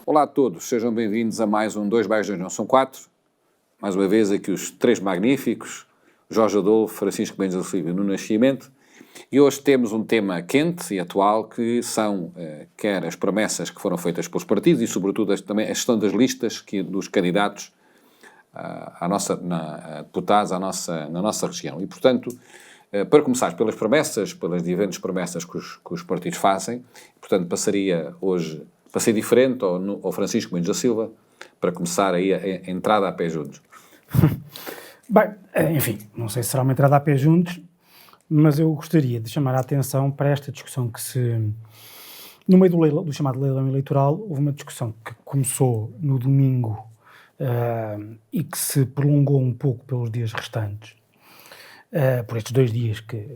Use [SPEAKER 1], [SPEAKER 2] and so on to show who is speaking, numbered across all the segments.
[SPEAKER 1] Olá a todos, sejam bem-vindos a mais um 2 mais 2 não são 4. Mais uma vez aqui os três magníficos, Jorge Adolfo, Francisco Mendes da Silva e Nuno Nascimento. E hoje temos um tema quente e atual que são quer as promessas que foram feitas pelos partidos e sobretudo também a gestão das listas dos candidatos a deputados na nossa região. E portanto, para começar pelas promessas, pelas diferentes promessas que os partidos fazem, portanto passaria hoje, para ser diferente, ao Francisco Mendes da Silva, para começar aí a entrada a pé juntos.
[SPEAKER 2] Bem, enfim, não sei se será uma entrada a pé juntos, mas eu gostaria de chamar a atenção para esta discussão que no meio do chamado leilão eleitoral, houve uma discussão que começou no domingo e que se prolongou um pouco pelos dias restantes, por estes 2 dias que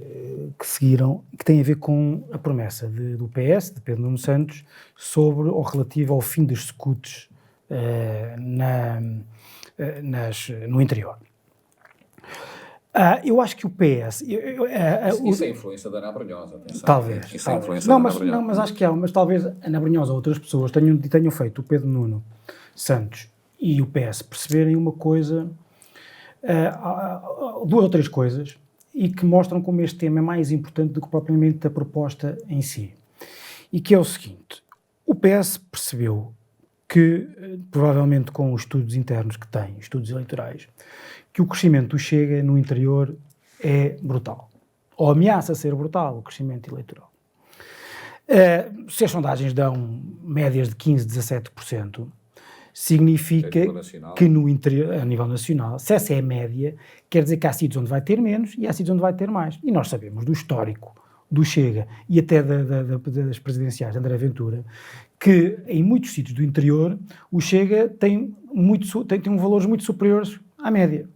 [SPEAKER 2] seguiram, que tem a ver com a promessa do PS, de Pedro Nuno Santos, sobre ou relativo ao fim das scouts no interior. Eu acho que o PS...
[SPEAKER 1] Isso é influência da Ana Brunhosa, atenção.
[SPEAKER 2] Talvez.
[SPEAKER 1] Isso é influência
[SPEAKER 2] da
[SPEAKER 1] da
[SPEAKER 2] Ana
[SPEAKER 1] Ana Brunhosa.
[SPEAKER 2] Não, mas acho que mas talvez a Ana Brunhosa ou outras pessoas tenham feito o Pedro Nuno Santos e o PS perceberem uma coisa, 2 ou 3 coisas, e que mostram como este tema é mais importante do que propriamente a proposta em si. E que é o seguinte: o PS percebeu que, provavelmente com os estudos internos que tem, estudos eleitorais, que o crescimento do Chega no interior é brutal. Ou ameaça ser brutal o crescimento eleitoral. Se as sondagens dão médias de 15%, 17%, significa que no interior, a nível nacional, se essa é a média, quer dizer que há sítios onde vai ter menos e há sítios onde vai ter mais. E nós sabemos do histórico do Chega e até das presidenciais de André Ventura, que em muitos sítios do interior o Chega tem valores muito superiores à média.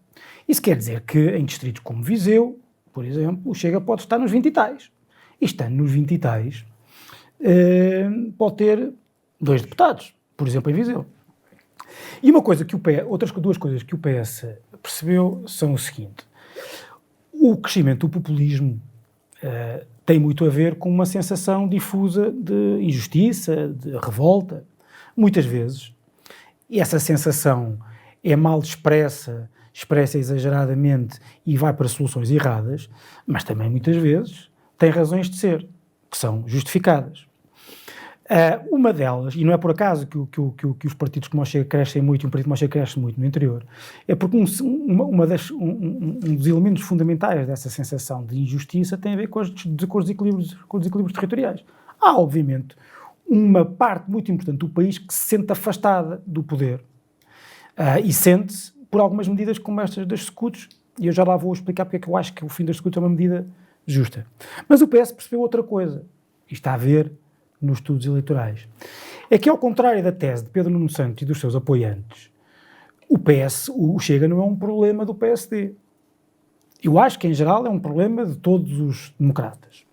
[SPEAKER 2] Isso quer dizer que em distritos como Viseu, por exemplo, o Chega pode estar nos 20 e tais. E estando nos 20 e tais, pode ter 2 deputados, por exemplo, em Viseu. E outras 2 coisas que o PS percebeu são o seguinte: o crescimento do populismo tem muito a ver com uma sensação difusa de injustiça, de revolta. Muitas vezes, e essa sensação é mal expressa exageradamente e vai para soluções erradas, mas também muitas vezes tem razões de ser, que são justificadas. Uma delas, e não é por acaso que os partidos como o Chega crescem muito, e um partido como o Chega cresce muito no interior, é porque um dos elementos fundamentais dessa sensação de injustiça tem a ver com os desequilíbrios territoriais. Há, obviamente, uma parte muito importante do país que se sente afastada do poder e sente-se por algumas medidas como estas das scouts, e eu já lá vou explicar porque é que eu acho que o fim das scouts é uma medida justa. Mas o PS percebeu outra coisa, e está a ver nos estudos eleitorais, é que, ao contrário da tese de Pedro Nuno Santos e dos seus apoiantes, o Chega não é um problema do PSD. Eu acho que, em geral, é um problema de todos os democratas.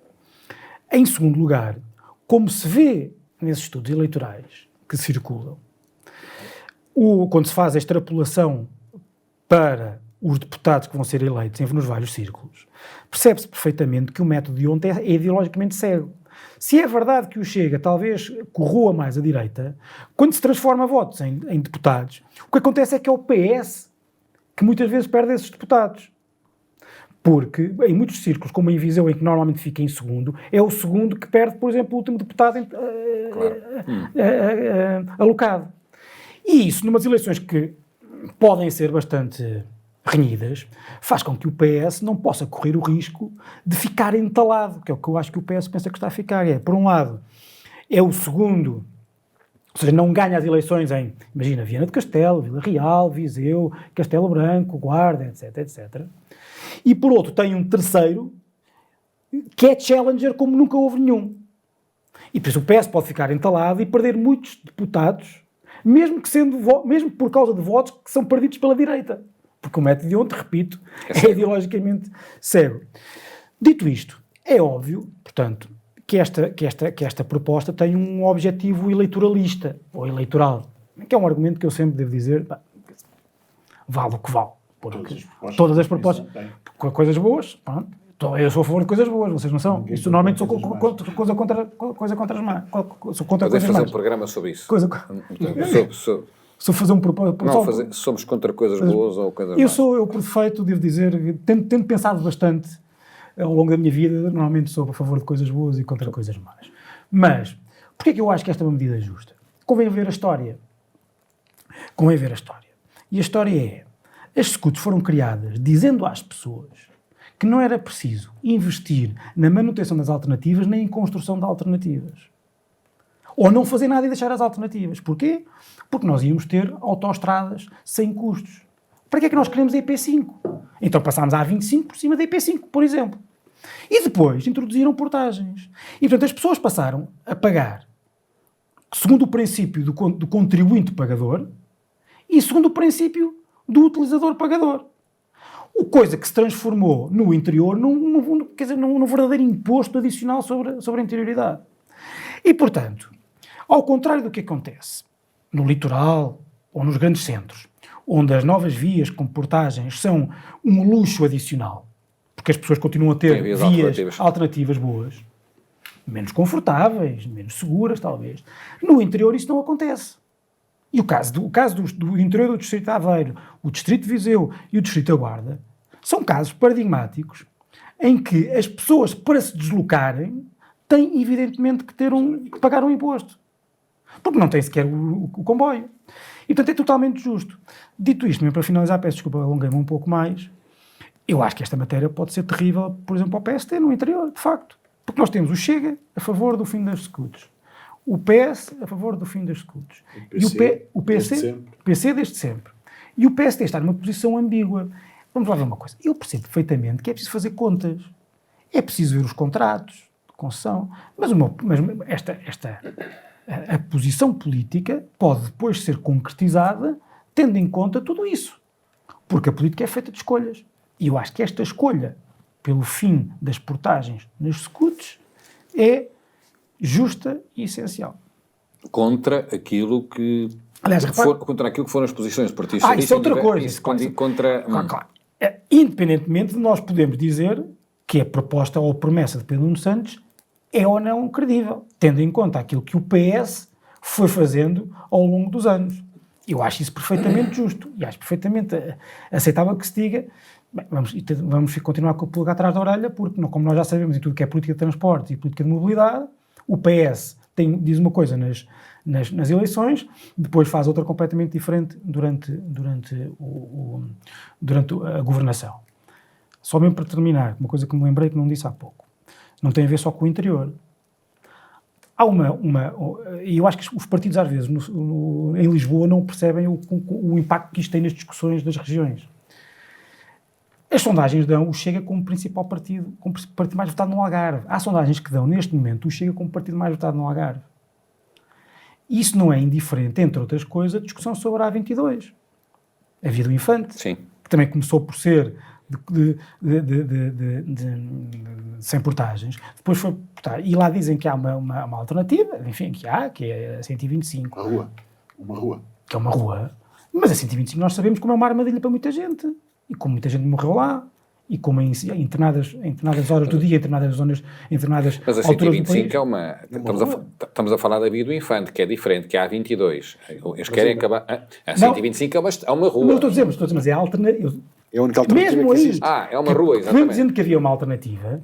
[SPEAKER 2] Em segundo lugar, como se vê nesses estudos eleitorais que circulam, quando se faz a extrapolação para os deputados que vão ser eleitos nos vários círculos, percebe-se perfeitamente que o método de ontem é ideologicamente cego. Se é verdade que o Chega talvez corroa mais a direita, quando se transforma votos em deputados, o que acontece é que é o PS que muitas vezes perde esses deputados. Porque em muitos círculos, como em Viseu, em que normalmente fica em segundo, é o segundo que perde, por exemplo, o último deputado alocado. E isso, numas eleições que podem ser bastante renhidas, faz com que o PS não possa correr o risco de ficar entalado, que é o que eu acho que o PS pensa que está a ficar. Por um lado, é o segundo, ou seja, não ganha as eleições imagina, Viana do Castelo, Vila Real, Viseu, Castelo Branco, Guarda, etc, etc. E por outro, tem um terceiro, que é challenger como nunca houve nenhum. E por isso o PS pode ficar entalado e perder muitos deputados, mesmo por causa de votos que são perdidos pela direita. Porque o método de ontem, repito, é ideologicamente cego. Dito isto, é óbvio, portanto, que esta proposta tem um objetivo eleitoralista, ou eleitoral, que é um argumento que eu sempre devo dizer, vale o que vale. Porque todas as propostas, coisas boas, pronto, Eu sou a favor de coisas boas, vocês não são? Isso normalmente sou coisa contra as más. Sou contra
[SPEAKER 1] Podemos
[SPEAKER 2] coisas
[SPEAKER 1] fazer
[SPEAKER 2] más.
[SPEAKER 1] um programa sobre isso.
[SPEAKER 2] Sou fazer um propósito.
[SPEAKER 1] Não, somos contra coisas boas ou coisas más.
[SPEAKER 2] Eu por defeito, devo dizer, tendo pensado bastante ao longo da minha vida, normalmente sou a favor de coisas boas e contra coisas más. Mas, porquê é que eu acho que esta é uma medida justa? Convém ver a história. E a história é, as SCUTs foram criadas dizendo às pessoas que não era preciso investir na manutenção das alternativas nem em construção de alternativas. Ou não fazer nada e deixar as alternativas. Porquê? Porque nós íamos ter autoestradas sem custos. Para que é que nós queremos a IP5? Então passámos a A25 por cima da IP5, por exemplo. E depois introduziram portagens. E, portanto, as pessoas passaram a pagar segundo o princípio do contribuinte pagador e segundo o princípio do utilizador pagador. O coisa que se transformou no interior num verdadeiro imposto adicional sobre a interioridade. E, portanto, ao contrário do que acontece no litoral ou nos grandes centros, onde as novas vias com portagens são um luxo adicional, porque as pessoas continuam a ter vias alternativas boas, menos confortáveis, menos seguras, talvez. No interior isso não acontece. E o caso do interior do Distrito de Aveiro, o Distrito de Viseu e o Distrito da Guarda são casos paradigmáticos em que as pessoas, para se deslocarem, têm evidentemente que pagar um imposto. Porque não têm sequer o comboio. E, portanto, é totalmente justo. Dito isto, mesmo para finalizar, peço desculpa, alonguei-me um pouco mais, eu acho que esta matéria pode ser terrível, por exemplo, ao PST no interior, de facto. Porque nós temos o Chega a favor do fim das SCUTs, o PS a favor do fim das SCUTs, o PC desde sempre. E o PSD está numa posição ambígua. Vamos lá ver uma coisa. Eu percebo perfeitamente que é preciso fazer contas. É preciso ver os contratos de concessão. Mas a posição política pode depois ser concretizada tendo em conta tudo isso. Porque a política é feita de escolhas. E eu acho que esta escolha pelo fim das portagens nas SCUTs é justa e essencial.
[SPEAKER 1] Contra aquilo que...
[SPEAKER 2] Aliás,
[SPEAKER 1] contra aquilo que foram as posições do Partido Socialista.
[SPEAKER 2] Isso é outra coisa.
[SPEAKER 1] Isso contra...
[SPEAKER 2] Claro. Independentemente de nós podermos dizer que a proposta ou a promessa de Pedro Nuno Santos é ou não credível, tendo em conta aquilo que o PS foi fazendo ao longo dos anos. Eu acho isso perfeitamente justo e acho perfeitamente aceitável que se diga bem, vamos continuar com o polegar atrás da orelha, porque, como nós já sabemos em tudo que é política de transporte e política de mobilidade, o PS diz uma coisa nas eleições, depois faz outra completamente diferente durante a governação. Só mesmo para terminar, uma coisa que me lembrei que não disse há pouco, não tem a ver só com o interior. Há e eu acho que os partidos às vezes em Lisboa não percebem o impacto que isto tem nas discussões das regiões. As sondagens dão o Chega como principal partido, como partido mais votado no Algarve. Há sondagens que dão, neste momento, o Chega como partido mais votado no Algarve. Isso não é indiferente, entre outras coisas, a discussão sobre a A22. A Via do Infante.
[SPEAKER 1] Sim.
[SPEAKER 2] Que também começou por ser sem portagens. Depois foi portar. E lá dizem que há uma alternativa, enfim, que é a 125.
[SPEAKER 3] Uma rua.
[SPEAKER 2] Que é uma rua. Mas a 125 nós sabemos como é uma armadilha para muita gente. E como muita gente morreu lá, e como internadas horas do dia, internadas zonas, internadas
[SPEAKER 1] mas a 125 é uma... Estamos a falar da Via do Infante, que é diferente, que é a A22. Eles querem acabar... A 125 é uma rua.
[SPEAKER 2] Não estou a dizer, mas é a alternativa.
[SPEAKER 3] É a única alternativa mesmo que existe.
[SPEAKER 1] É uma rua, exatamente.
[SPEAKER 2] Mesmo dizendo que havia uma alternativa,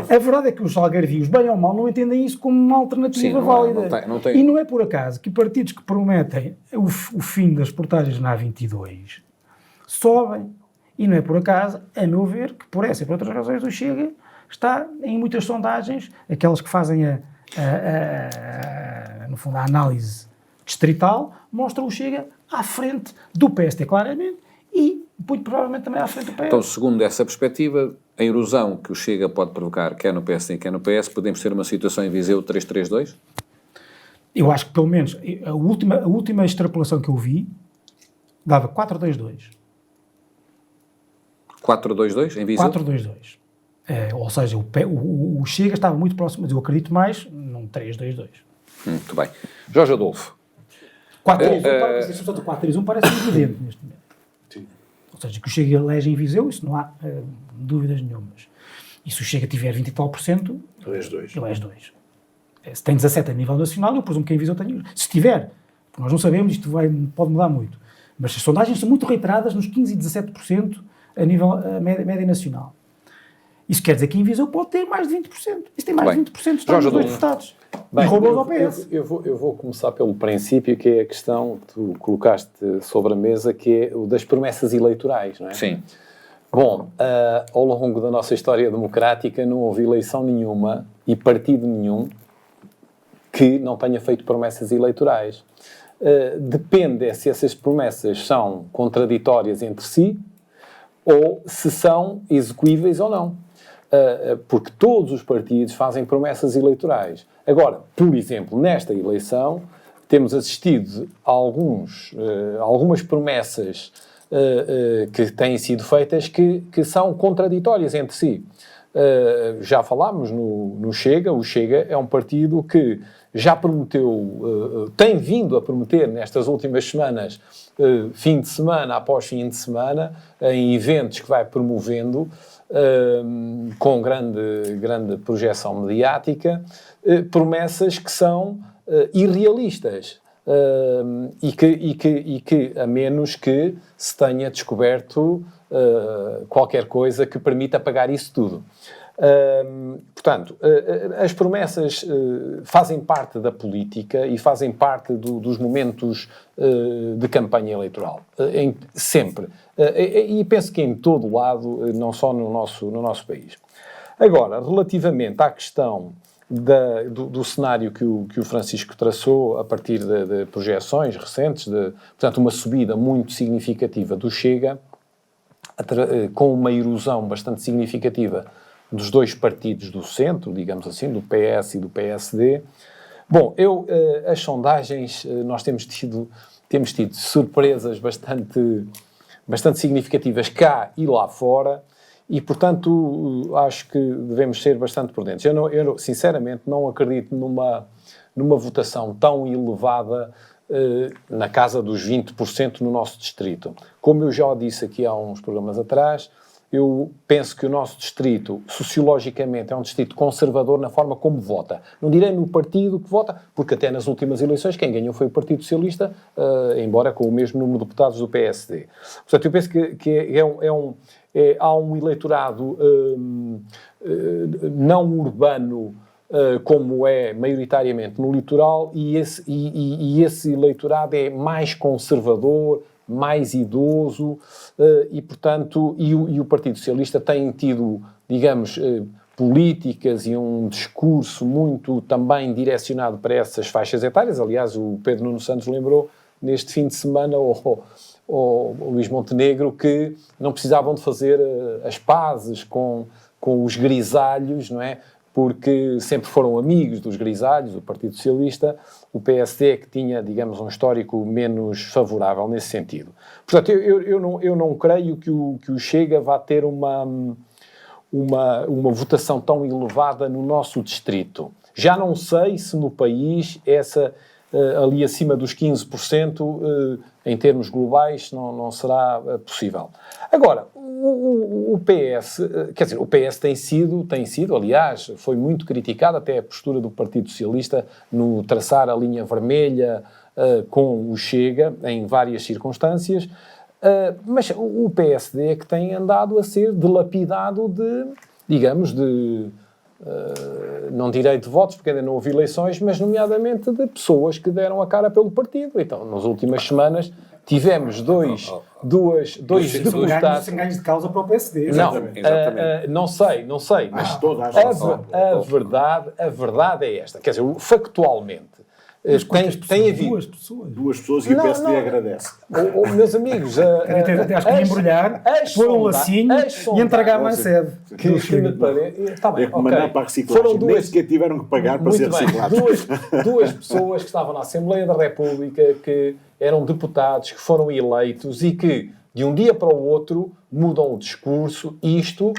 [SPEAKER 2] a verdade é que os algarvios, bem ou mal, não entendem isso como uma alternativa válida.
[SPEAKER 1] Não tem.
[SPEAKER 2] E não é por acaso que partidos que prometem o fim das portagens na A22 sobem. E não é por acaso, a meu ver, que por essa e por outras razões do Chega está em muitas sondagens, aquelas que fazem no fundo a análise distrital, mostram o Chega à frente do PST claramente e muito provavelmente também à frente do PS.
[SPEAKER 1] Então, segundo essa perspectiva, a erosão que o Chega pode provocar, quer no PSD, quer no PS, podemos ter uma situação em Viseu 3-3-2?
[SPEAKER 2] Eu acho que pelo menos a última extrapolação que eu vi dava 4-2-2.
[SPEAKER 1] 4-2-2 em Viseu?
[SPEAKER 2] 4-2-2. Ou seja, o Chega estava muito próximo, mas eu acredito mais num 3-2-2.
[SPEAKER 1] Muito bem. Jorge Adolfo.
[SPEAKER 2] 4-3-1 parece evidente neste momento.
[SPEAKER 3] Sim.
[SPEAKER 2] Ou seja, que o Chega elege em Viseu, isso não há dúvidas nenhumas. E se o Chega tiver 20 e tal %,
[SPEAKER 3] Elege 2.
[SPEAKER 2] elege 2. Se tem 17 a nível nacional, eu presumo que a Invisão tenha. Se tiver, nós não sabemos, isto pode mudar muito. Mas as sondagens são muito reiteradas nos 15% e 17% a nível média nacional. Isso quer dizer que a Invisão pode ter mais de 20%. Isso tem mais de 20% de todos os deputados.
[SPEAKER 4] Bem,
[SPEAKER 2] e roubou ao PS.
[SPEAKER 4] Eu vou começar pelo princípio, que é a questão que tu colocaste sobre a mesa, que é o das promessas eleitorais, não é?
[SPEAKER 1] Sim.
[SPEAKER 4] Bom, ao longo da nossa história democrática não houve eleição nenhuma e partido nenhum que não tenha feito promessas eleitorais. Depende se essas promessas são contraditórias entre si ou se são execuíveis ou não. Porque todos os partidos fazem promessas eleitorais. Agora, por exemplo, nesta eleição, temos assistido a algumas promessas que têm sido feitas que são contraditórias entre si. Já falámos no Chega. O Chega é um partido que já prometeu, tem vindo a prometer nestas últimas semanas, fim de semana após fim de semana, em eventos que vai promovendo, com grande projeção mediática, promessas que são irrealistas. E que, a menos que se tenha descoberto qualquer coisa que permita pagar isso tudo. Portanto, as promessas fazem parte da política e fazem parte dos momentos de campanha eleitoral, sempre. E penso que em todo o lado, não só no nosso país. Agora, relativamente à questão do cenário que o Francisco traçou a partir de projeções recentes, portanto, uma subida muito significativa do Chega, com uma erosão bastante significativa dos dois partidos do centro, digamos assim, do PS e do PSD. Bom, as sondagens, nós temos tido surpresas bastante significativas cá e lá fora, e, portanto, acho que devemos ser bastante prudentes. Eu sinceramente, não acredito numa votação tão elevada na casa dos 20% no nosso distrito. Como eu já disse aqui há uns programas atrás, eu penso que o nosso distrito, sociologicamente, é um distrito conservador na forma como vota. Não direi no partido que vota, porque até nas últimas eleições quem ganhou foi o Partido Socialista, embora com o mesmo número de deputados do PSD. Portanto, eu penso que há um eleitorado não urbano, como é maioritariamente no litoral, e esse eleitorado é mais conservador, mais idoso, e, portanto, o Partido Socialista tem tido, digamos, políticas e um discurso muito também direcionado para essas faixas etárias. Aliás, o Pedro Nuno Santos lembrou neste fim de semana ao Luís Montenegro que não precisavam de fazer as pazes com os grisalhos, não é? Porque sempre foram amigos dos grisalhos, o Partido Socialista, o PSD que tinha, digamos, um histórico menos favorável nesse sentido. Portanto, eu não creio que o Chega vá ter uma votação tão elevada no nosso distrito. Já não sei se no país ali acima dos 15%, em termos globais, não será possível. Agora, o PS, quer dizer, o PS tem sido, aliás, foi muito criticado até a postura do Partido Socialista no traçar a linha vermelha com o Chega em várias circunstâncias, mas o PSD é que tem andado a ser dilapidado não direi de votos, porque ainda não houve eleições, mas nomeadamente de pessoas que deram a cara pelo partido. Então, nas últimas semanas, tivemos dois deputados...
[SPEAKER 2] Sem ganhos de causa para o PSD.
[SPEAKER 4] Não sei, mas a verdade é esta. Quer dizer, factualmente, tem havido...
[SPEAKER 3] Duas pessoas e o PSD agradece.
[SPEAKER 4] Meus amigos...
[SPEAKER 2] Acho que embrulhar, pôr um lacinho e entregar mais cedo.
[SPEAKER 3] É que mandar para a reciclagem. Nem sequer tiveram que pagar para ser reciclados.
[SPEAKER 4] Duas pessoas que estavam na Assembleia da República, que eram deputados, que foram eleitos e que, de um dia para o outro, mudam o discurso. Isto,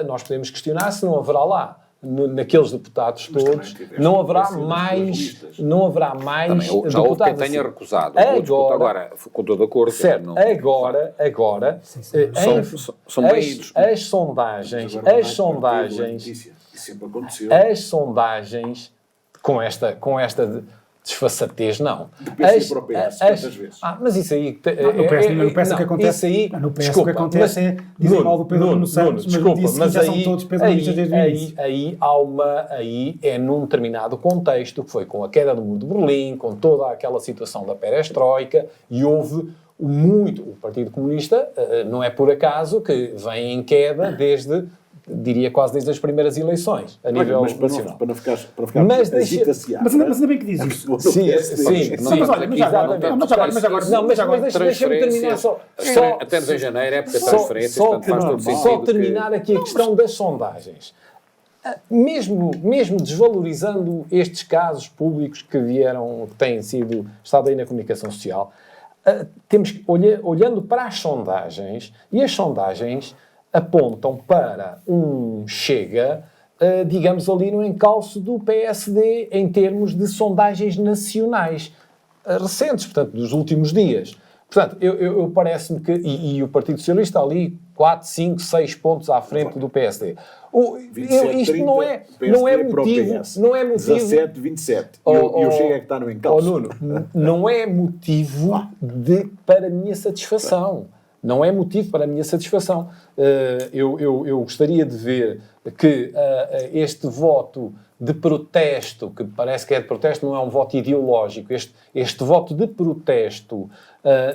[SPEAKER 4] nós podemos questionar se não haverá lá naqueles deputados todos, não haverá mais
[SPEAKER 1] Também, já houve quem tenha
[SPEAKER 4] assim.
[SPEAKER 1] recusado.
[SPEAKER 4] Agora,
[SPEAKER 1] com todo acordo.
[SPEAKER 4] certo,
[SPEAKER 1] não,
[SPEAKER 4] agora
[SPEAKER 1] são bem idos.
[SPEAKER 4] as sondagens, com esta desfaçatez, não.
[SPEAKER 3] Depende para o PS, quantas vezes?
[SPEAKER 4] Mas isso aí...
[SPEAKER 2] No PS o que acontece, o que acontece é dizer mal do Pedro Nuno Santos, mas já são todos pedronistas desde o início.
[SPEAKER 4] Aí é num determinado contexto, que foi com a queda do Muro de Berlim, com toda aquela situação da perestroika, e houve o Partido Comunista, não é por acaso que vem em queda diria quase desde as primeiras eleições, a nível nacional.
[SPEAKER 3] Para não ficar
[SPEAKER 2] mas ainda bem que diz isso.
[SPEAKER 4] Sim. Mas agora deixa-me terminar só.
[SPEAKER 1] Até em janeiro, época de transferências, portanto faz todo sentido.
[SPEAKER 4] Só terminar aqui a questão das sondagens. Mesmo desvalorizando estes casos públicos que têm estado aí na comunicação social, temos que, olhando para as sondagens, e as sondagens apontam para um Chega, digamos ali no encalço do PSD em termos de sondagens nacionais recentes, portanto, dos últimos dias. Portanto, eu parece-me que... E o Partido Socialista ali 4, 5, 6 pontos à frente do PSD.
[SPEAKER 3] 27,
[SPEAKER 4] isto
[SPEAKER 3] 30,
[SPEAKER 4] não é motivo...
[SPEAKER 3] 17, 27. E o Chega é que está no encalço.
[SPEAKER 4] Nuno, não é motivo para a minha satisfação. Não é motivo para a minha satisfação. Eu gostaria de ver que este voto de protesto, que parece que é de protesto, não é um voto ideológico, este voto de protesto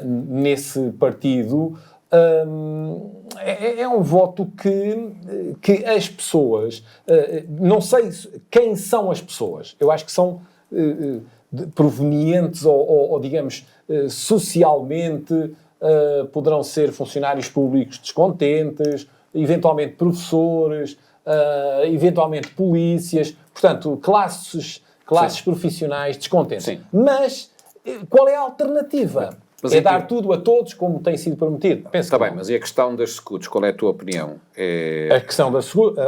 [SPEAKER 4] nesse partido é um voto que as pessoas... não sei quem são as pessoas. Eu acho que são provenientes ou digamos, socialmente... poderão ser funcionários públicos descontentes, eventualmente professores, eventualmente polícias, portanto, classes profissionais descontentes. Sim. Mas qual é a alternativa? Dar tudo a todos, como tem sido prometido?
[SPEAKER 1] Está bem, mas e a questão das SCUTs? Qual é a tua opinião?
[SPEAKER 4] A questão das SCUTs...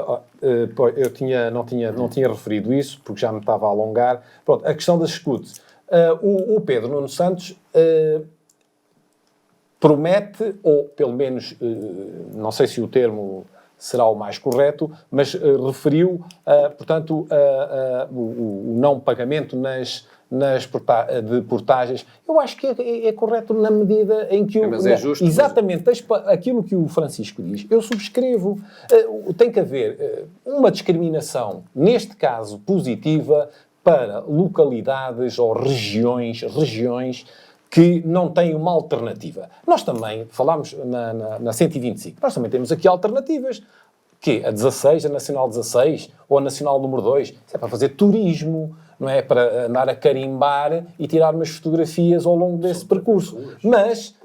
[SPEAKER 4] eu não tinha referido isso, porque já me estava a alongar. Pronto, a questão das SCUTs. O Pedro Nuno Santos... promete, ou pelo menos, não sei se o termo será o mais correto, mas referiu, portanto, o não pagamento de portagens. Eu acho que é correto na medida em que...
[SPEAKER 1] Mas é justo.
[SPEAKER 4] Exatamente, aquilo que o Francisco diz, eu subscrevo. Tem que haver uma discriminação, neste caso positiva, para localidades ou regiões que não têm uma alternativa. Nós também, falámos na 125, nós também temos aqui alternativas, que a 16, a Nacional 16, ou a Nacional número 2, isso é para fazer turismo, não é para andar a carimbar e tirar umas fotografias ao longo desse percurso. Mas...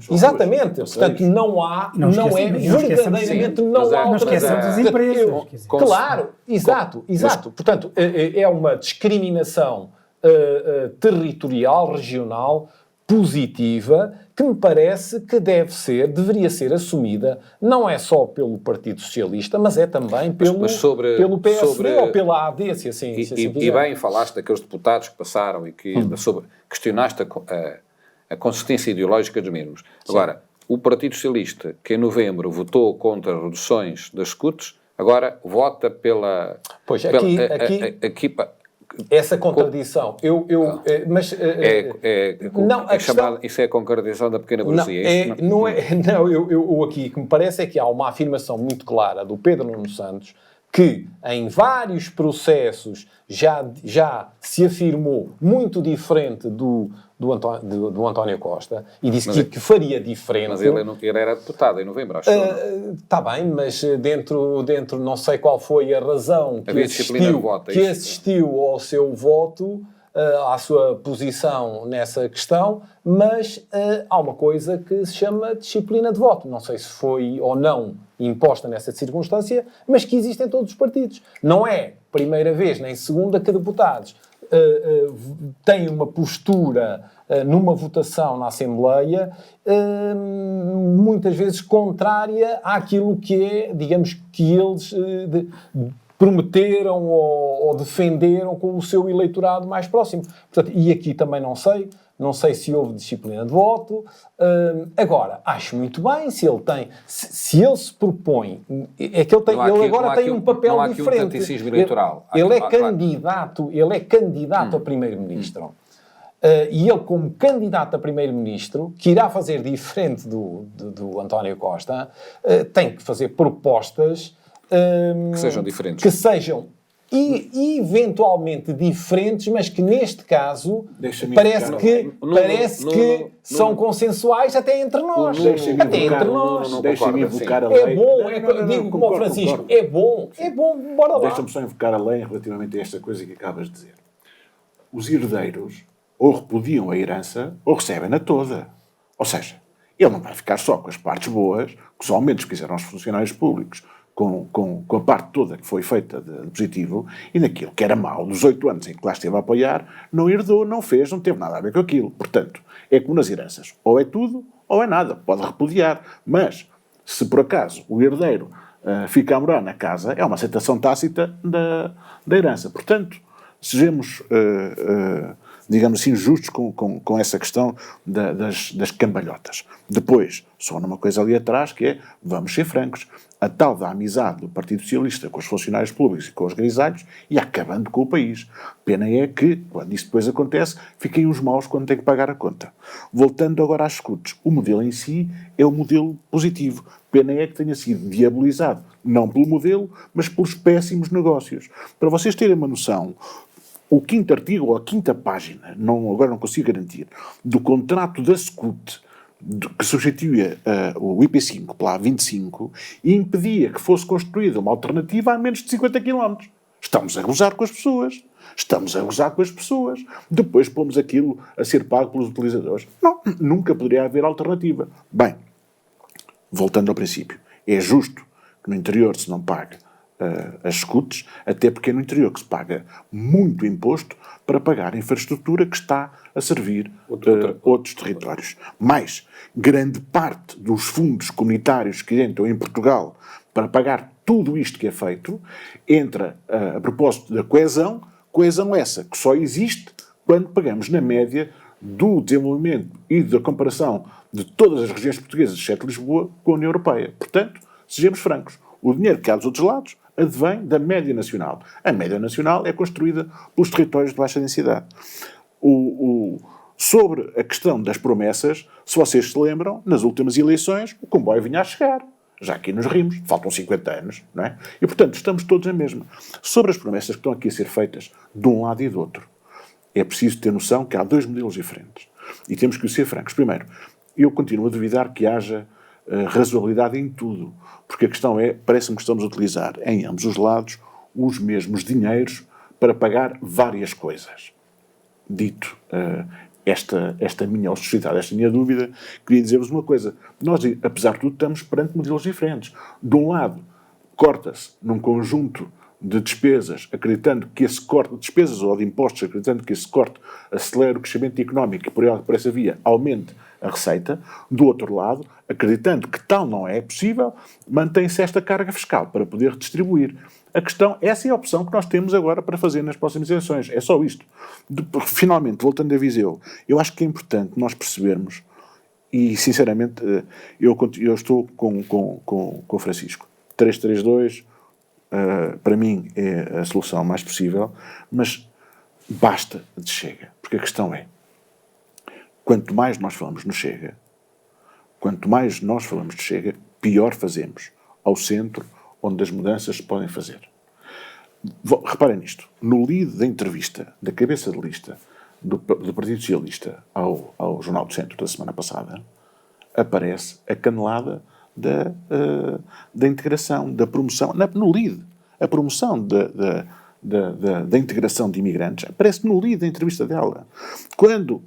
[SPEAKER 4] Exatamente, portanto, não há verdadeiramente não há
[SPEAKER 2] esquecemos as empresas.
[SPEAKER 4] Claro, exato. Portanto, é uma discriminação territorial, regional, positiva, que me parece que deveria ser assumida, não é só pelo Partido Socialista, mas é também pelo PSD ou pela AD, se assim
[SPEAKER 1] e bem, falaste daqueles deputados que passaram e que questionaste a consistência ideológica dos mesmos. Sim. Agora, o Partido Socialista, que em novembro votou contra reduções das SCUTs, agora vota pela...
[SPEAKER 4] Pois, aqui essa contradição,
[SPEAKER 1] isso é a contradição da pequena burguesia.
[SPEAKER 4] Eu aqui, que me parece é que há uma afirmação muito clara do Pedro Nuno Santos, que em vários processos já se afirmou muito diferente do António Costa e disse que faria diferente.
[SPEAKER 1] Mas ele era deputado em novembro, acho.
[SPEAKER 4] Está bem, mas dentro não sei qual foi a razão que assistiu ao seu voto, à sua posição nessa questão, mas há uma coisa que se chama disciplina de voto. Não sei se foi ou não imposta nessa circunstância, mas que existe em todos os partidos. Não é primeira vez nem segunda que deputados têm uma postura numa votação na Assembleia muitas vezes contrária àquilo que é, digamos, que eles prometeram ou defenderam com o seu eleitorado mais próximo. Portanto, e aqui também não sei se houve disciplina de voto. Agora, acho muito bem se ele tem, se ele se propõe, é que ele agora tem um papel diferente.
[SPEAKER 1] Não há aqui um taticismo eleitoral.
[SPEAKER 4] Ele é candidato a primeiro-ministro. E ele, como candidato a primeiro-ministro, que irá fazer diferente do António Costa, tem que fazer propostas
[SPEAKER 1] que sejam diferentes.
[SPEAKER 4] Que sejam eventualmente diferentes, mas que neste caso parece que são consensuais até entre nós.
[SPEAKER 3] Deixa-me invocar a lei.
[SPEAKER 4] É bom, digo como o Francisco, é bom, bora lá.
[SPEAKER 3] Deixa-me só invocar a lei relativamente a esta coisa que acabas de dizer. Os herdeiros ou repudiam a herança ou recebem-na toda. Ou seja, ele não vai ficar só com as partes boas, com os aumentos que fizeram os funcionários públicos, com a parte toda que foi feita de positivo, e naquilo que era mau, dos 8 anos em que lá esteve a apoiar, não herdou, não fez, não teve nada a ver com aquilo. Portanto, é como nas heranças. Ou é tudo, ou é nada. Pode repudiar. Mas, se por acaso o herdeiro fica a morar na casa, é uma aceitação tácita da herança. Portanto, sejamos, digamos assim, justos com essa questão das cambalhotas. Depois, só numa coisa ali atrás, que é, vamos ser francos, a tal da amizade do Partido Socialista com os funcionários públicos e com os grisalhos e acabando com o país. Pena é que, quando isso depois acontece, fiquem os maus quando têm que pagar a conta. Voltando agora às escutas, o modelo em si é um modelo positivo. Pena é que tenha sido diabolizado, não pelo modelo, mas pelos péssimos negócios. Para vocês terem uma noção, o 5º artigo, ou a 5ª página, agora não consigo garantir, do contrato da SCUT, que substituía o IP5 pela A25 e impedia que fosse construída uma alternativa a menos de 50 km. Estamos a gozar com as pessoas. Depois pomos aquilo a ser pago pelos utilizadores. Não, nunca poderia haver alternativa. Bem, voltando ao princípio, é justo que no interior se não pague as SCUTs, até porque é no interior que se paga muito imposto para pagar a infraestrutura que está a servir outros territórios. Mas grande parte dos fundos comunitários que entram em Portugal para pagar tudo isto que é feito entra a propósito da coesão essa que só existe quando pagamos na média do desenvolvimento e da comparação de todas as regiões portuguesas, exceto Lisboa, com a União Europeia. Portanto, sejamos francos, o dinheiro que há dos outros lados advém da média nacional. A média nacional é construída pelos territórios de baixa densidade. Sobre a questão das promessas, se vocês se lembram, nas últimas eleições o comboio vinha a chegar. Já aqui nos rimos, faltam 50 anos, não é? E, portanto, estamos todos na mesma. Sobre as promessas que estão aqui a ser feitas de um lado e do outro, é preciso ter noção que há 2 modelos diferentes. E temos que ser francos. Primeiro, eu continuo a duvidar que haja razoabilidade em tudo, porque a questão é, parece-me que estamos a utilizar em ambos os lados os mesmos dinheiros para pagar várias coisas. Dito esta minha hostilidade, esta minha dúvida, queria dizer-vos uma coisa. Nós, apesar de tudo, estamos perante modelos diferentes. De um lado, corta-se num conjunto de despesas, acreditando que esse corte de despesas ou de impostos, acreditando que esse corte acelera o crescimento económico e por essa via aumente a receita. Do outro lado, acreditando que tal não é possível, mantém-se esta carga fiscal para poder distribuir. A questão, essa é a opção que nós temos agora para fazer nas próximas eleições. É só isto. Finalmente, voltando a Viseu, eu acho que é importante nós percebermos, e sinceramente eu estou com o Francisco. 332 para mim é a solução mais possível, mas basta de Chega. Porque a questão é, quanto mais nós falamos no Chega, pior fazemos ao centro onde as mudanças se podem fazer. Reparem nisto. No lead da entrevista, da cabeça de lista do Partido Socialista ao Jornal do Centro da semana passada, aparece a canelada da integração, da promoção, no lead, a promoção da integração de imigrantes, aparece no lead da entrevista dela. Quando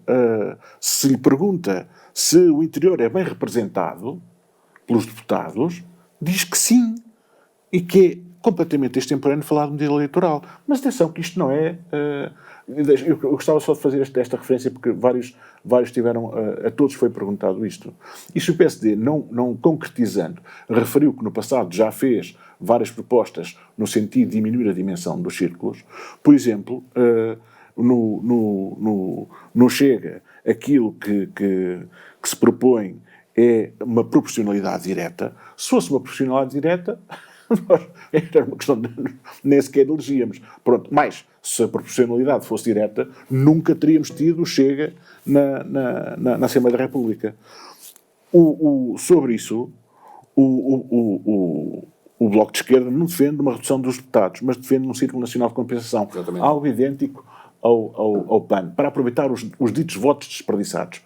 [SPEAKER 3] se lhe pergunta se o interior é bem representado pelos deputados, diz que sim, e que completamente extemporâneo falar de medida eleitoral. Mas atenção que isto não é... eu gostava só de fazer esta referência porque vários tiveram... a todos foi perguntado isto. E se o PSD, não concretizando, referiu que no passado já fez várias propostas no sentido de diminuir a dimensão dos círculos, por exemplo, no Chega, aquilo que se propõe é uma proporcionalidade direta. Se fosse uma proporcionalidade direta, era uma questão de nem sequer elegíamos. Pronto, mas se a proporcionalidade fosse direta, nunca teríamos tido o Chega na Assembleia da República. Sobre isso, o Bloco de Esquerda não defende uma redução dos deputados, mas defende um Círculo Nacional de Compensação. Exatamente. Algo idêntico ao PAN, para aproveitar os ditos votos desperdiçados.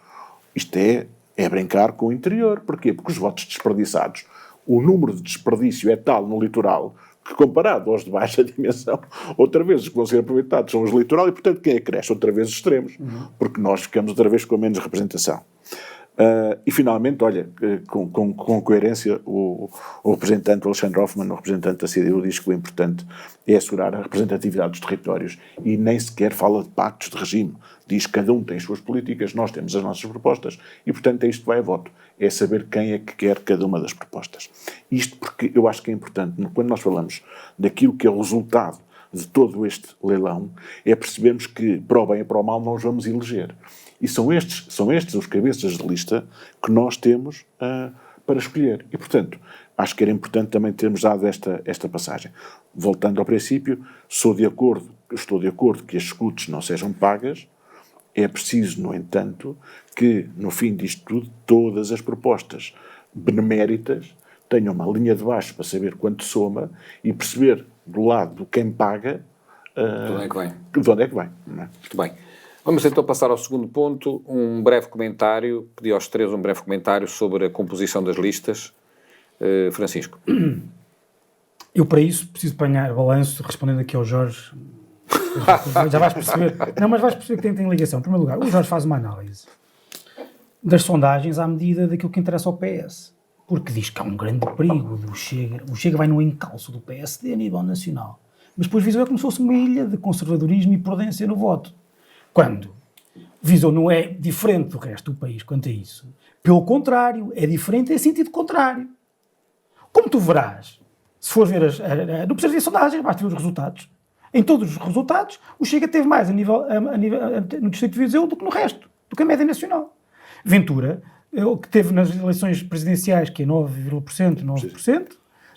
[SPEAKER 3] Isto é brincar com o interior. Porquê? Porque os votos desperdiçados, o número de desperdício é tal no litoral que, comparado aos de baixa dimensão, outra vez os que vão ser aproveitados são os do litoral e, portanto, quem é que cresce? Outra vez os extremos. Porque nós ficamos outra vez com menos representação. E, finalmente, olha, com coerência, o representante Alexandre Hoffmann, o representante da CDU, diz que o importante é assegurar a representatividade dos territórios e nem sequer fala de pactos de regime. Diz que cada um tem as suas políticas, nós temos as nossas propostas e, portanto, é isto que vai a voto. É saber quem é que quer cada uma das propostas. Isto porque eu acho que é importante, quando nós falamos daquilo que é o resultado de todo este leilão, é percebermos que, para o bem e para o mal, nós vamos eleger. E são estes os cabeças de lista que nós temos para escolher. E, portanto, acho que era importante também termos dado esta passagem. Voltando ao princípio, estou de acordo que as escutas não sejam pagas. É preciso, no entanto, que, no fim disto tudo, todas as propostas beneméritas tenham uma linha de baixo para saber quanto soma e perceber, do lado de quem paga,
[SPEAKER 1] de onde é que vem.
[SPEAKER 3] De onde é que vem, não é?
[SPEAKER 1] Muito bem. Vamos então passar ao segundo ponto, um breve comentário, pedi aos três um breve comentário sobre a composição das listas. Francisco.
[SPEAKER 2] Eu, para isso, preciso apanhar balanço, respondendo aqui ao Jorge. Já vais perceber. Não, mas vais perceber que tem ligação. Em primeiro lugar, o Jorge faz uma análise das sondagens à medida daquilo que interessa ao PS. Porque diz que há um grande perigo do Chega. O Chega vai no encalço do PSD a nível nacional. Mas depois Viseu é como se fosse uma ilha de conservadorismo e prudência no voto. Quando Viseu não é diferente do resto do país quanto a isso. Pelo contrário, é diferente em sentido contrário. Como tu verás, se for ver não precisas ver sondagens, basta ver os resultados. Em todos os resultados, o Chega teve mais a nível no distrito de Viseu do que no resto, do que a média nacional. Ventura, que teve nas eleições presidenciais, que é 9%,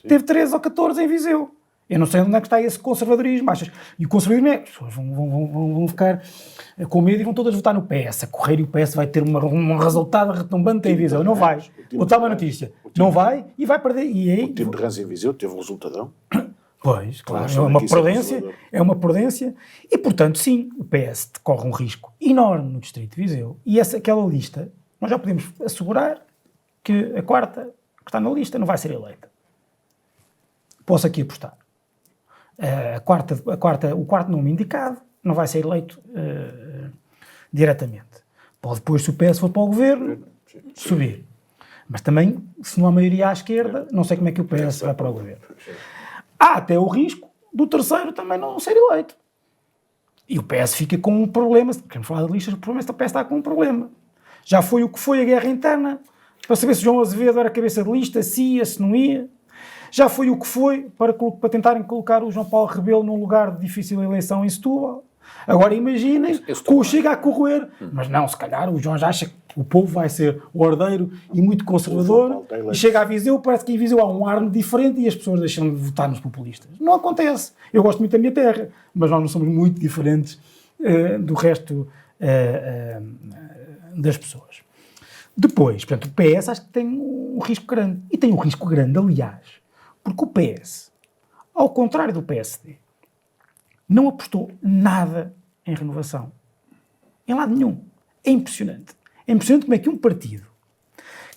[SPEAKER 2] teve 13 ou 14 em Viseu. Eu não sei onde é que está esse conservadorismo, achas? E o conservadorismo é, as pessoas vão ficar com medo e vão todas votar no PS, a correr, e o PS vai ter um resultado retumbante em Viseu. Não vai. Vou dar uma notícia. Não vai e vai perder. E aí,
[SPEAKER 3] o time de Rãs em Viseu teve um resultadão.
[SPEAKER 2] Pois, claro, é uma prudência. E, portanto, sim, o PS corre um risco enorme no distrito de Viseu. E aquela lista, nós já podemos assegurar que a quarta que está na lista não vai ser eleita. Posso aqui apostar. O quarto nome indicado não vai ser eleito diretamente. Pode depois, se o PS for para o governo, subir. Mas também, se não há maioria à esquerda, não sei como é que o PS vai para o governo. Há até o risco do terceiro também não ser eleito. E o PS fica com um problema. Se queremos falar de listas, o problema é que o PS está com um problema. Já foi o que foi a guerra interna, para saber se João Azevedo era cabeça de lista, se ia, se não ia. Já foi o que foi para tentarem colocar o João Paulo Rebelo num lugar de difícil eleição em Setúbal. Agora imaginem que o Chega a correr. Mas não, se calhar o João já acha que o povo vai ser ordeiro e muito conservador. E chega a Viseu, parece que em Viseu há um ar diferente e as pessoas deixam de votar nos populistas. Não acontece. Eu gosto muito da minha terra, mas nós não somos muito diferentes do resto das pessoas. Depois, portanto, o PS acho que tem um risco grande. E tem um risco grande, aliás, porque o PS, ao contrário do PSD, não apostou nada em renovação. Em lado nenhum. É impressionante. É impressionante como é que um partido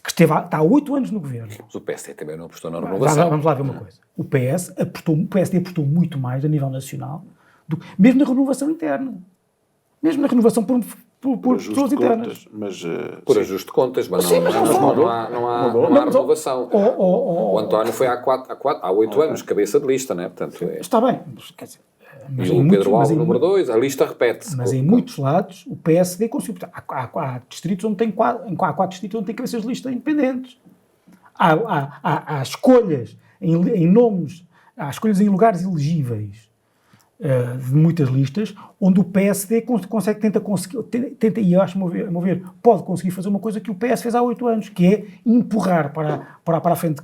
[SPEAKER 2] que está há 8 anos no governo...
[SPEAKER 1] Mas o PSD também não apostou na renovação.
[SPEAKER 2] Vamos lá ver uma coisa. O PSD apostou muito mais a nível nacional, mesmo na renovação interna. Mesmo na renovação por pessoas internas.
[SPEAKER 3] Mas,
[SPEAKER 1] Por ajuste de contas, mas
[SPEAKER 2] Sim, mas
[SPEAKER 1] não há renovação. O António foi há 8 anos, cabeça de lista, né? Portanto,
[SPEAKER 2] Está bem, mas, quer dizer, mas
[SPEAKER 1] e o Pedro Alves, número 2, a lista repete-se.
[SPEAKER 2] Mas em muitos lados o PSD conseguiu. Há distritos onde tem 4 distritos onde tem cabeças de lista independentes. Há escolhas em nomes, há escolhas em lugares elegíveis de muitas listas, onde o PSD tenta, e eu acho, a meu ver, pode conseguir fazer uma coisa que o PS fez há 8 anos, que é empurrar para a frente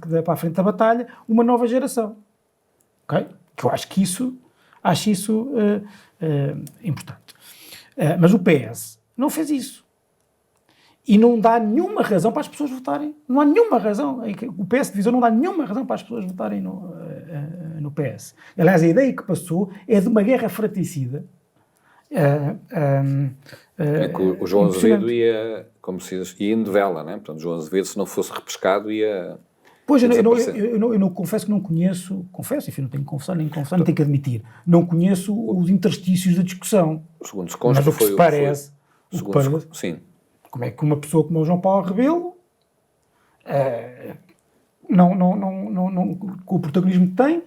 [SPEAKER 2] da batalha uma nova geração. Okay? Que eu acho isso importante. Mas o PS não fez isso. E não dá nenhuma razão para as pessoas votarem. Não há nenhuma razão. O PS Divisão não dá nenhuma razão para as pessoas votarem no PS. Aliás, a ideia que passou é de uma guerra fratricida.
[SPEAKER 1] É que o João Azevedo ia, como se diz, ia indo de vela, né? Portanto, o João Azevedo, se não fosse repescado, ia...
[SPEAKER 2] Pois, eu não confesso que não conheço, enfim, não tenho que confessar, nem tenho que admitir, não conheço os interstícios da discussão.
[SPEAKER 1] Segundo se consta,
[SPEAKER 2] mas o que se parece,
[SPEAKER 1] sim.
[SPEAKER 2] Como é que uma pessoa como o João Paulo Rebelo, com o protagonismo que tem,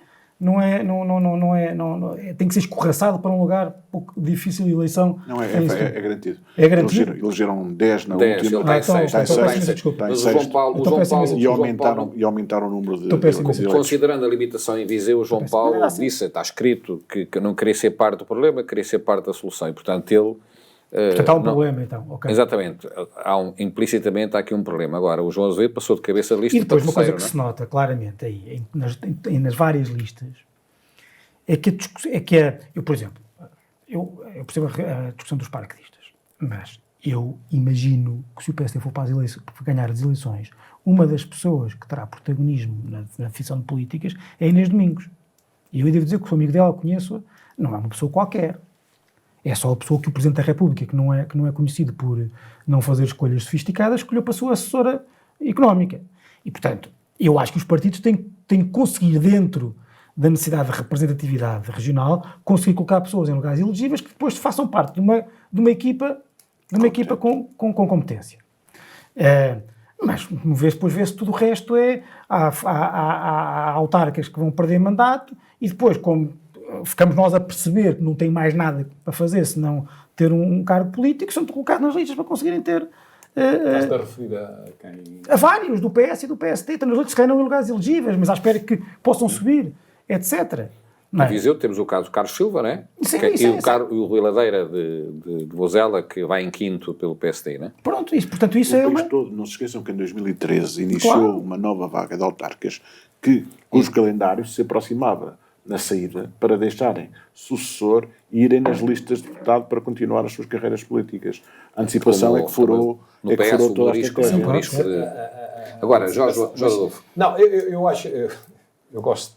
[SPEAKER 2] tem que ser escorraçado para um lugar pouco difícil de eleição.
[SPEAKER 3] Não, é garantido.
[SPEAKER 2] É garantido?
[SPEAKER 3] Elegeram 10 na
[SPEAKER 1] 10,
[SPEAKER 3] última.
[SPEAKER 1] ele está em 6.
[SPEAKER 3] Mas o João Paulo... E aumentaram o número de...
[SPEAKER 1] Considerando a limitação em Viseu, o João Paulo disse, está escrito, que não queria ser parte do problema, queria ser parte da solução. E, portanto, ele...
[SPEAKER 2] Portanto, há um problema, então. Okay.
[SPEAKER 1] Exatamente. Implicitamente há aqui um problema. Agora, o João Azevedo passou de cabeça de lista.
[SPEAKER 2] E depois uma coisa que se nota claramente aí, nas várias listas, é que eu, por exemplo, eu percebo a discussão dos paraquedistas, mas eu imagino que se o PSD for para ganhar as eleições, uma das pessoas que terá protagonismo na decisão de políticas é Inês Domingos. E eu devo dizer que sou amigo dela, conheço-a, não é uma pessoa qualquer. É só a pessoa que o Presidente da República, que não é conhecido por não fazer escolhas sofisticadas, escolheu para a sua assessora económica. E, portanto, eu acho que os partidos têm que conseguir, dentro da necessidade de representatividade regional, conseguir colocar pessoas em lugares elegíveis que depois façam parte de uma equipa com competência. Mas, depois vê-se tudo o resto há autarcas que vão perder mandato e depois, como ficamos nós a perceber que não tem mais nada para fazer senão ter um cargo político, são colocados nas listas para conseguirem ter...
[SPEAKER 4] Estás a referir a quem?
[SPEAKER 2] A vários, do PS e do PSD. Estão nas listas que ganham em lugares elegíveis, mas à espera que possam subir, etc.
[SPEAKER 1] Em Viseu temos o caso do Carlos Silva, não é?
[SPEAKER 2] Sim,
[SPEAKER 1] e o Rui Ladeira de Vozela, que vai em quinto pelo PSD, não é?
[SPEAKER 2] Pronto, portanto isso é uma...
[SPEAKER 3] Não se esqueçam que em 2013 iniciou uma nova vaga de autarcas cujo calendário se aproximava na saída para deixarem sucessor e irem nas listas de deputado para continuar as suas carreiras políticas. A antecipação é que furou toda esta coisa.
[SPEAKER 1] Agora, Jorge Adolfo.
[SPEAKER 4] Não, eu acho... Eu gosto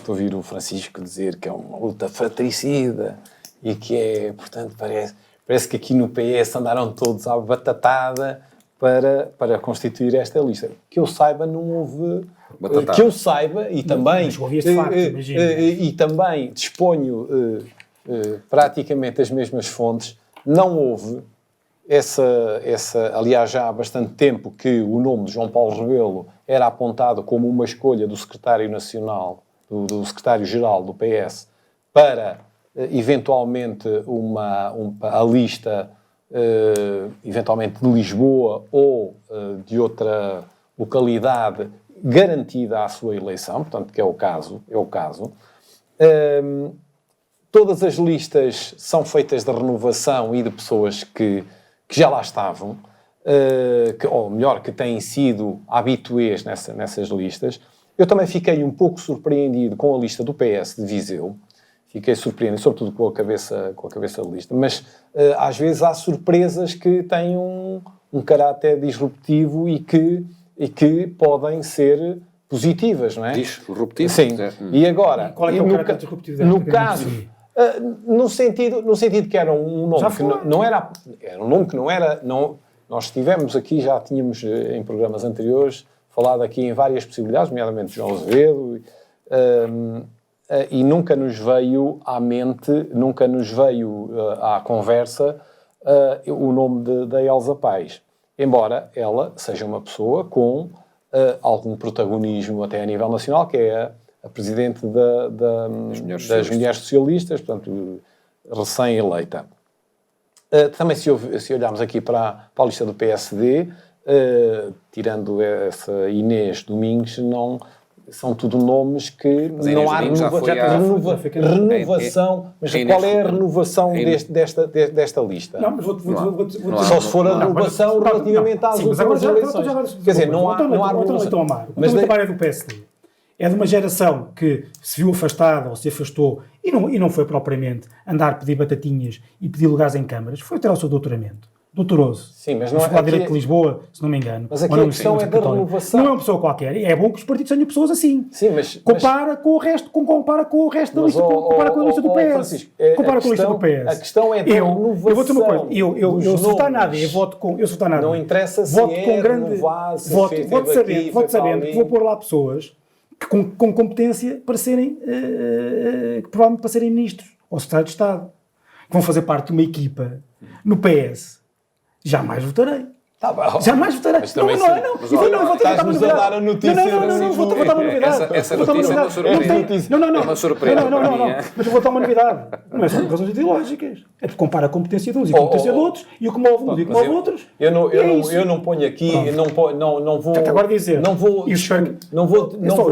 [SPEAKER 4] de ouvir o Francisco dizer que é uma luta fratricida e que portanto, parece que aqui no PS andaram todos à batatada para constituir esta lista. Que eu saiba, não houve... Que eu saiba, e também... E também disponho praticamente as mesmas fontes, não houve aliás, já há bastante tempo que o nome de João Paulo Rebelo era apontado como uma escolha do secretário nacional, do secretário-geral do PS, para, eventualmente, a lista, eventualmente de Lisboa ou de outra localidade garantida à sua eleição, portanto, que é o caso. Todas as listas são feitas de renovação e de pessoas que já lá estavam, ou melhor, que têm sido habituês nessas listas. Eu também fiquei um pouco surpreendido com a lista do PS de Viseu. Fiquei surpreendido, sobretudo com a cabeça de lista. Mas, às vezes, há surpresas que têm um caráter disruptivo e que podem ser positivas, não é?
[SPEAKER 1] Disruptivo?
[SPEAKER 4] Sim. E agora...
[SPEAKER 2] Qual é que é o caráter disruptivo?
[SPEAKER 4] No caso... no sentido que era um nome que não era um nome que não era... Nós tivemos aqui, já tínhamos em programas anteriores, falado aqui em várias possibilidades, nomeadamente João Azevedo, e nunca nos veio à mente, nunca nos veio à conversa o nome da Elsa Paes, embora ela seja uma pessoa com algum protagonismo até a nível nacional, que é a presidente das Mulheres Socialistas, portanto, recém-eleita. Também, se olharmos aqui para a lista do PSD, tirando essa Inês Domingos, não, são tudo nomes que não há renovação. Mas qual é a renovação desta lista?
[SPEAKER 2] Não, mas
[SPEAKER 4] Só se for a renovação relativamente às últimas eleições. Quer dizer, não há renovação.
[SPEAKER 2] Mas o trabalho é do PSD. É de uma geração que se viu afastada ou se afastou e não foi propriamente andar a pedir batatinhas e pedir lugares em câmaras, foi ter o seu doutoramento. Doutorou-se.
[SPEAKER 4] Sim, mas não
[SPEAKER 2] é Direito de Lisboa, se não me engano.
[SPEAKER 4] Mas aqui a questão é da renovação.
[SPEAKER 2] Não é uma pessoa qualquer. É bom que os partidos tenham pessoas assim.
[SPEAKER 4] Sim, mas
[SPEAKER 2] compara com o resto da lista. Compara com a lista do PS. Compara com a lista do PS.
[SPEAKER 4] A questão é da renovação.
[SPEAKER 2] Eu vou ter uma coisa. Eu se votar nada, eu voto com. Eu se votar nada.
[SPEAKER 4] Não interessa se
[SPEAKER 2] voto
[SPEAKER 4] é
[SPEAKER 2] com grande. Voto sabendo que vou pôr lá pessoas com competência para serem. Provavelmente para serem ministros ou secretários de Estado. Que vão fazer parte de uma equipa no PS. Jamais votarei.
[SPEAKER 4] Tá bom.
[SPEAKER 2] Jamais votarei.
[SPEAKER 4] Mas também
[SPEAKER 2] não.
[SPEAKER 4] Estás-nos a dar a notícia.
[SPEAKER 2] Não, vou votar uma novidade.
[SPEAKER 1] Essa notícia é uma surpresa.
[SPEAKER 2] Não.
[SPEAKER 1] É uma surpresa.
[SPEAKER 2] Não. Mas eu vou votar uma novidade. Não é só por razões ideológicas. É porque compara a competência de uns e a competência de outros e o que move uns e o que move outros.
[SPEAKER 4] Eu não ponho aqui, não vou.
[SPEAKER 2] Agora dizer.
[SPEAKER 4] Não vou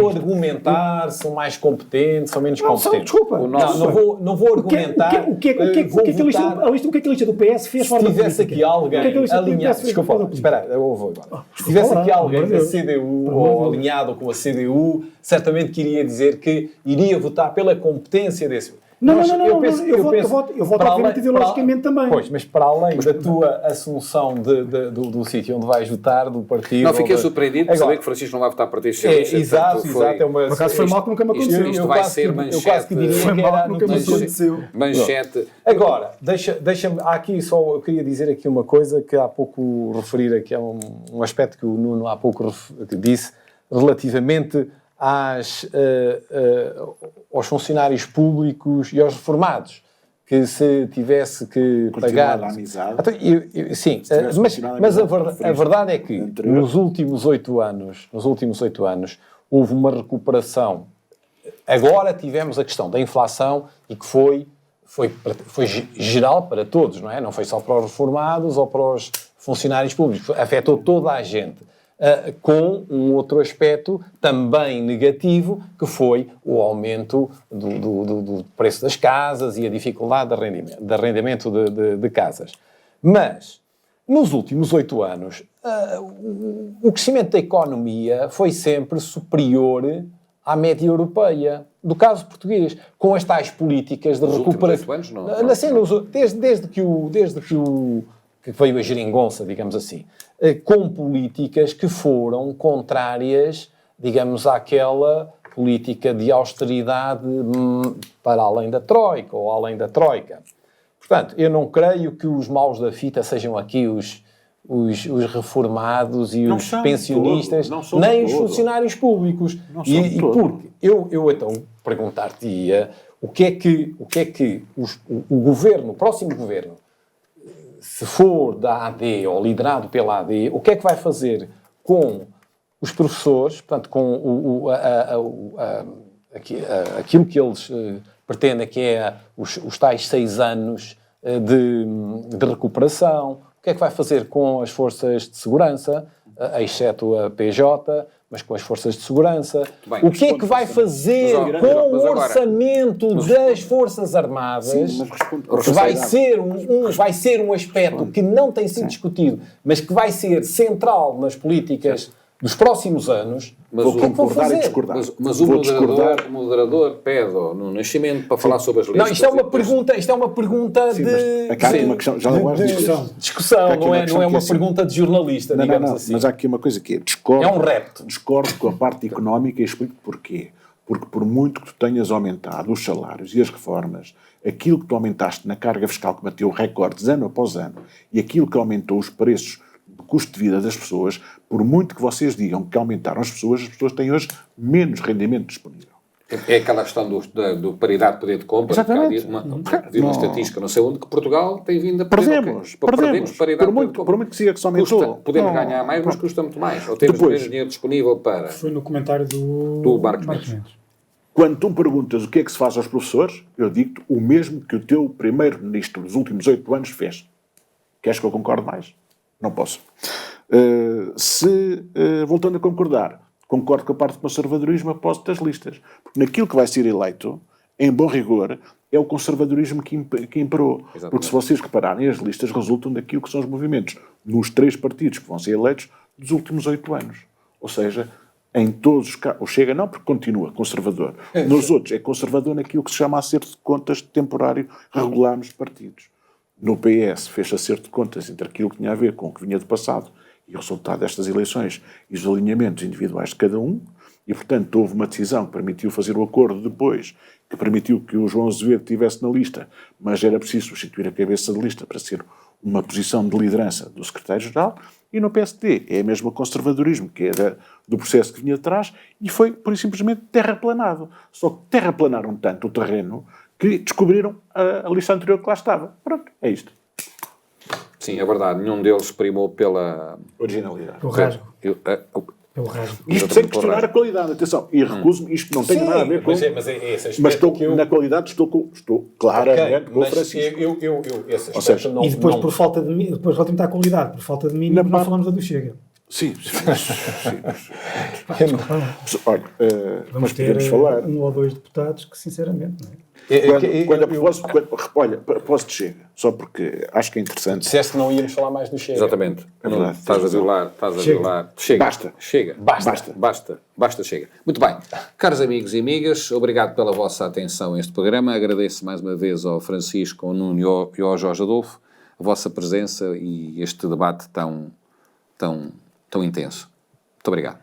[SPEAKER 4] argumentar se são mais competentes, são menos competentes.
[SPEAKER 2] Desculpa.
[SPEAKER 4] Não vou argumentar.
[SPEAKER 2] O que é que a lista do PS fez fora da política?
[SPEAKER 4] Se tivesse aqui alguém alinhado. Desculpa, espera, eu vou agora. Se tivesse aqui alguém da CDU ou alinhado com a CDU, certamente que iria dizer que iria votar pela competência desse.
[SPEAKER 2] Eu voto obviamente ideologicamente também.
[SPEAKER 4] Pois, mas para além da tua assunção do sítio onde vais votar, do partido...
[SPEAKER 1] Não, fiquei surpreendido de saber que Francisco não vai votar para partido socialista.
[SPEAKER 4] Exato.
[SPEAKER 2] Por acaso foi mal que nunca me aconteceu.
[SPEAKER 1] Isto vai ser manchete.
[SPEAKER 4] Eu quase que diria que era
[SPEAKER 2] nunca me aconteceu.
[SPEAKER 1] Manchete.
[SPEAKER 4] Agora, deixa-me... Há aqui só... Eu queria dizer aqui uma coisa que há pouco referir aqui, é um aspecto que o Nuno há pouco disse, relativamente aos funcionários públicos e aos reformados, que se tivesse que pagar... Sim, mas a verdade é que nos últimos 8 anos houve uma recuperação. Agora tivemos a questão da inflação e que foi geral para todos, não é? Não foi só para os reformados ou para os funcionários públicos, afetou toda a gente. Com um outro aspecto também negativo, que foi o aumento do preço das casas e a dificuldade de arrendamento de casas. Mas, nos últimos 8 anos, o crescimento da economia foi sempre superior à média europeia, do caso português, com as tais políticas de recuperação.
[SPEAKER 1] Nos últimos 8
[SPEAKER 4] anos, desde que veio a geringonça, digamos assim, com políticas que foram contrárias, digamos, àquela política de austeridade para além da Troika, ou além da Troika. Portanto, eu não creio que os maus da fita sejam aqui os reformados e os pensionistas, nem os funcionários públicos. E porque eu então perguntar-te-ia o que é que o próximo governo, se for da AD ou liderado pela AD, o que é que vai fazer com os professores, portanto, com aquilo que eles pretendem, que é os tais 6 anos de recuperação? O que é que vai fazer com as forças de segurança, exceto a PJ, mas com as forças de segurança?
[SPEAKER 1] Bem,
[SPEAKER 4] o que é que vai fazer com o orçamento das Forças Armadas? Que vai ser um aspecto que não tem sido discutido, mas que vai ser central nas políticas dos próximos anos.
[SPEAKER 3] Mas
[SPEAKER 4] o que é que vão fazer?
[SPEAKER 1] Mas o moderador pede no Nascimento para falar sobre as listas.
[SPEAKER 4] Não, isto é uma pergunta de...
[SPEAKER 3] Acá há uma questão, já não de
[SPEAKER 4] discussão, não é uma pergunta de jornalista, digamos assim.
[SPEAKER 3] Mas há aqui uma coisa que é, discordo,
[SPEAKER 4] é um repto.
[SPEAKER 3] Discordo com a parte económica e explico porquê. Porque por muito que tu tenhas aumentado os salários e as reformas, aquilo que tu aumentaste na carga fiscal que bateu recordes ano após ano e aquilo que aumentou os preços de custo de vida das pessoas, por muito que vocês digam que aumentaram as pessoas têm hoje menos rendimento disponível.
[SPEAKER 1] É aquela questão do paridade de poder de compra.
[SPEAKER 3] Exatamente.
[SPEAKER 1] Havia uma estatística, não sei onde, que Portugal tem vindo a perder.
[SPEAKER 3] Perdemos.
[SPEAKER 1] Perdemos paridade de poder de
[SPEAKER 3] Por
[SPEAKER 1] compra.
[SPEAKER 3] muito que siga que se aumentou.
[SPEAKER 1] Podemos ganhar mais, mas custa muito mais. Ou temos
[SPEAKER 3] Depois,
[SPEAKER 1] menos dinheiro disponível para...
[SPEAKER 2] Foi no comentário
[SPEAKER 1] Do Marcos Mendes.
[SPEAKER 3] Quando tu me perguntas o que é que se faz aos professores, eu digo-te o mesmo que o teu primeiro-ministro dos últimos 8 anos fez. Queres que eu concorde mais? Não posso. Voltando a concordar, concordo com a parte do conservadorismo a propósito das listas. Porque naquilo que vai ser eleito, em bom rigor, é o conservadorismo que imperou.
[SPEAKER 1] Exatamente.
[SPEAKER 3] Porque se vocês repararem, as listas resultam daquilo que são os movimentos nos 3 partidos que vão ser eleitos dos últimos 8 anos. Ou seja, em todos os casos, o Chega não, porque continua conservador. Nos outros, é conservador naquilo que se chama acerto de contas temporário regular nos partidos. No PS fez acerto de contas entre aquilo que tinha a ver com o que vinha do passado e o resultado destas eleições e os alinhamentos individuais de cada um, e, portanto, houve uma decisão que permitiu fazer o acordo depois, que permitiu que o João Azevedo estivesse na lista, mas era preciso substituir a cabeça de lista para ser uma posição de liderança do secretário-geral, e no PSD é mesmo o conservadorismo, que era do processo que vinha de trás, e foi, por simplesmente, terraplanado. Só que terraplanaram tanto o terreno que descobriram a lista anterior que lá estava. Pronto, é isto.
[SPEAKER 1] Sim, é verdade. Nenhum deles primou pela...
[SPEAKER 3] Originalidade.
[SPEAKER 2] Pelo rasgo.
[SPEAKER 3] Isto
[SPEAKER 2] Pelo rasgo.
[SPEAKER 3] sem
[SPEAKER 1] Exatamente,
[SPEAKER 3] questionar
[SPEAKER 1] por
[SPEAKER 3] a qualidade, atenção, e recuso-me, isto não tem nada a ver com...
[SPEAKER 4] Mas é esse aspecto
[SPEAKER 3] Mas estou,
[SPEAKER 4] que eu...
[SPEAKER 3] na qualidade estou claramente com o
[SPEAKER 4] mas
[SPEAKER 3] Francisco.
[SPEAKER 4] esse aspecto
[SPEAKER 3] Ou seja,
[SPEAKER 4] não...
[SPEAKER 2] E depois,
[SPEAKER 4] não-
[SPEAKER 2] por falta de depois relativamente à qualidade, por falta de mínimo,
[SPEAKER 3] Na
[SPEAKER 2] não
[SPEAKER 3] parte-
[SPEAKER 2] falamos da do Chega.
[SPEAKER 3] Sim.
[SPEAKER 2] Desculpa, não.
[SPEAKER 3] Olha,
[SPEAKER 2] Vamos
[SPEAKER 3] mas
[SPEAKER 2] ter
[SPEAKER 3] podemos falar.
[SPEAKER 2] 1 ou 2 deputados que, sinceramente, não é?
[SPEAKER 3] Quando a propósito de Chega, só porque acho que é interessante.
[SPEAKER 4] Disseste que não íamos falar mais do Chega.
[SPEAKER 1] Exatamente.
[SPEAKER 3] É
[SPEAKER 1] Não,
[SPEAKER 3] verdade.
[SPEAKER 1] estás a violar.
[SPEAKER 2] Chega.
[SPEAKER 1] Chega.
[SPEAKER 3] Basta.
[SPEAKER 1] Chega.
[SPEAKER 4] Basta.
[SPEAKER 1] Basta, chega. Muito bem. Caros amigos e amigas, obrigado pela vossa atenção a este programa. Agradeço mais uma vez ao Francisco, ao Nuno e ao Jorge Adolfo a vossa presença e este debate tão intenso. Muito obrigado.